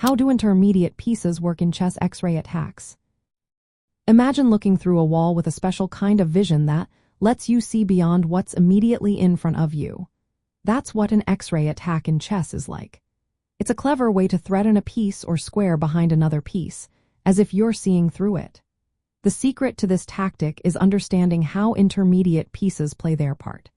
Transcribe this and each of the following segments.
How do intermediate pieces work in chess Xray attacks? Imagine looking through a wall with a special kind of vision that lets you see beyond what's immediately in front of you. That's what an Xray attack in chess is like. It's a clever way to threaten a piece or square behind another piece, as if you're seeing through it. The secret to this tactic is understanding how intermediate pieces play their part.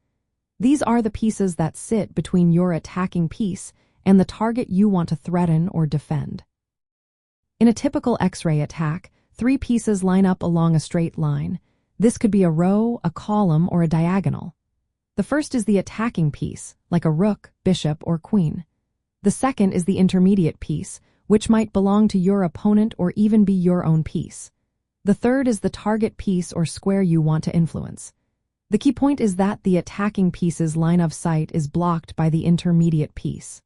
These are the pieces that sit between your attacking piece and the target you want to threaten or defend. In a typical Xray attack, 3 pieces line up along a straight line. This could be a row, a column, or a diagonal. The first is the attacking piece, like a rook, bishop, or queen. The second is the intermediate piece, which might belong to your opponent or even be your own piece. The third is the target piece or square you want to influence. The key point is that the attacking piece's line of sight is blocked by the intermediate piece.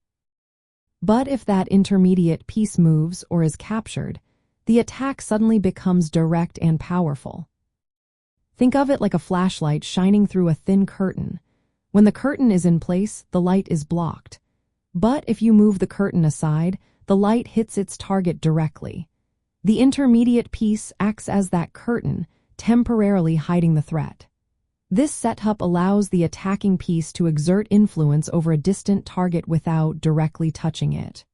But if that intermediate piece moves or is captured, the attack suddenly becomes direct and powerful. Think of it like a flashlight shining through a thin curtain. When the curtain is in place, the light is blocked. But if you move the curtain aside, the light hits its target directly. The intermediate piece acts as that curtain, temporarily hiding the threat. This setup allows the attacking piece to exert influence over a distant target without directly touching it.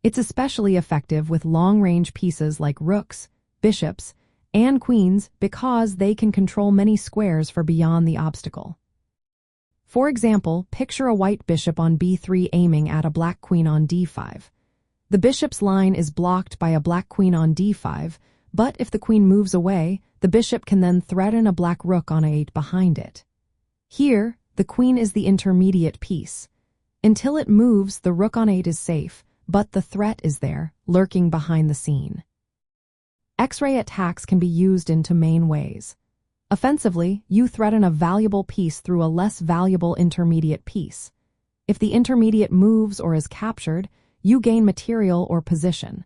It's especially effective with long-range pieces like rooks, bishops, and queens because they can control many squares for beyond the obstacle. For example, picture a white bishop on b3 aiming at a black queen on d5. The bishop's line is blocked by a black queen on d5, but if the queen moves away, the bishop can then threaten a black rook on a8 behind it. Here, the queen is the intermediate piece. Until it moves, the rook on 8 is safe, but the threat is there, lurking behind the scene. Xray attacks can be used in two main ways. Offensively, you threaten a valuable piece through a less valuable intermediate piece. If the intermediate moves or is captured, you gain material or position.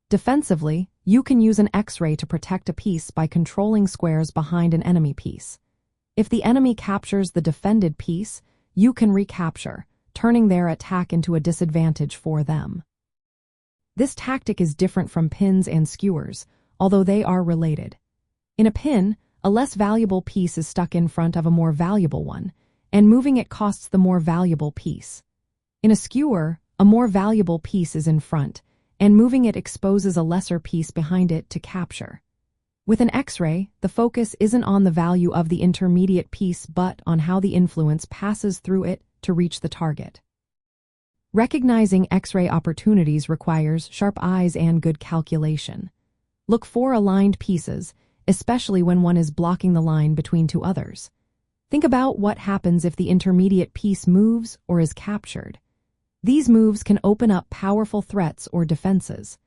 Defensively, you can use an Xray to protect a piece by controlling squares behind an enemy piece. If the enemy captures the defended piece, you can recapture, turning their attack into a disadvantage for them. This tactic is different from pins and skewers, although they are related. In a pin, a less valuable piece is stuck in front of a more valuable one, and moving it costs the more valuable piece. In a skewer, a more valuable piece is in front, and moving it exposes a lesser piece behind it to capture. With an Xray, the focus isn't on the value of the intermediate piece but on how the influence passes through it to reach the target. Recognizing Xray opportunities requires sharp eyes and good calculation. Look for aligned pieces, especially when one is blocking the line between two others. Think about what happens if the intermediate piece moves or is captured. These moves can open up powerful threats or defenses.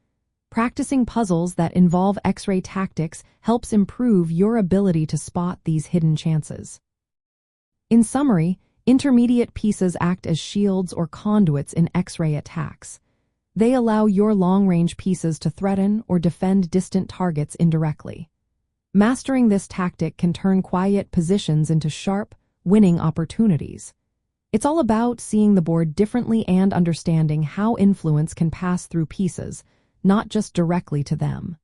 Practicing puzzles that involve Xray tactics helps improve your ability to spot these hidden chances. In summary, intermediate pieces act as shields or conduits in Xray attacks. They allow your long-range pieces to threaten or defend distant targets indirectly. Mastering this tactic can turn quiet positions into sharp, winning opportunities. It's all about seeing the board differently and understanding how influence can pass through pieces, not just directly to them.